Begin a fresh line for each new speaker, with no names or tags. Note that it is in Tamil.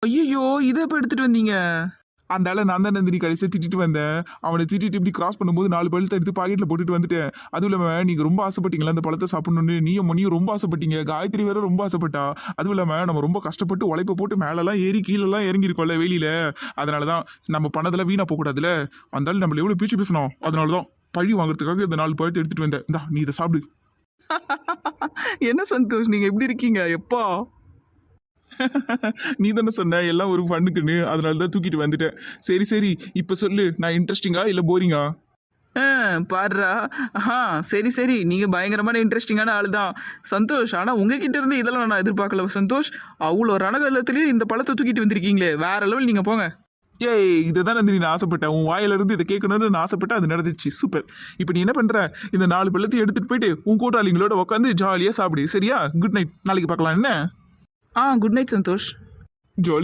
ஐயோ, இதை எப்போ எடுத்துட்டு வந்தீங்க?
அந்த ஆளை நான் தான் நந்தினி கடைசியாக திட்டிட்டு வந்தேன். அவனை திட்டிட்டு இப்படி கிராஸ் பண்ணும்போது 4 பழத்தை எடுத்து பாக்கெட்டில் போட்டுட்டு வந்துட்டேன். அதுவும் இல்லாமல் நீங்கள் ரொம்ப ஆசைப்பட்டீங்களா அந்த பழத்தை சாப்பிடணும்னு? நீயும் ரொம்ப ஆசைப்பட்டீங்க. காயத்ரி வேற ரொம்ப ஆசைப்பட்டா. அதுவும் இல்லாமல் நம்ம ரொம்ப கஷ்டப்பட்டு உழைப்ப போட்டு மேலெல்லாம் ஏறி கீழெல்லாம் இறங்கியிருக்கோம்ல வெளியில. அதனால தான் நம்ம பண்ணதெல்லாம் வீணாக போகக்கூடாதுல. அந்தாலும் நம்மள எவ்வளோ பேச்சு பேசணும். அதனால தான் பழி வாங்குறதுக்காக இந்த 4 பழத்தை எடுத்துட்டு வந்தேன். இந்தா நீ இதை சாப்பிடு.
என்ன சந்தோஷ், நீங்க எப்படி இருக்கீங்க? எப்பா
நீ தானே சொன்ன எல்லாம் ஒரு ஃபண்ணுக்குன்னு, அதனால தான் தூக்கிட்டு வந்துட்டேன். சரி சரி, இப்போ சொல்லு, நான் இன்ட்ரெஸ்டிங்கா இல்லை போரிங்கா?
பாடுறா. சரி சரி, நீங்க பயங்கரமான இன்ட்ரெஸ்டிங்கான ஆள் தான் சந்தோஷ். ஆனா உங்ககிட்ட இருந்து இதெல்லாம் நான் எதிர்பார்க்கல சந்தோஷ். அவ்வளோ ரணகலத்திலேயே இந்த பழத்தை தூக்கிட்டு வந்திருக்கீங்களே, வேற லெவல். நீங்க போங்க.
ஏய், இதை தான் நந்தினி நான் ஆசைப்பட்டேன். உன் வாயிலிருந்து இதை கேட்கணும்னு நான் ஆசைப்பட்டேன். அது நடந்துச்சு. சூப்பர். இப்போ நீ என்ன பண்ற? இந்த 4 பழத்தையும் எடுத்துட்டு போயிட்டு உன் கூட்டாளிங்களோட உட்காந்து ஜாலியாக சாப்பிடு. சரியா? Good night. நாளைக்கு பார்க்கலாம் என்ன?
Good night Santosh.
ஜாலி.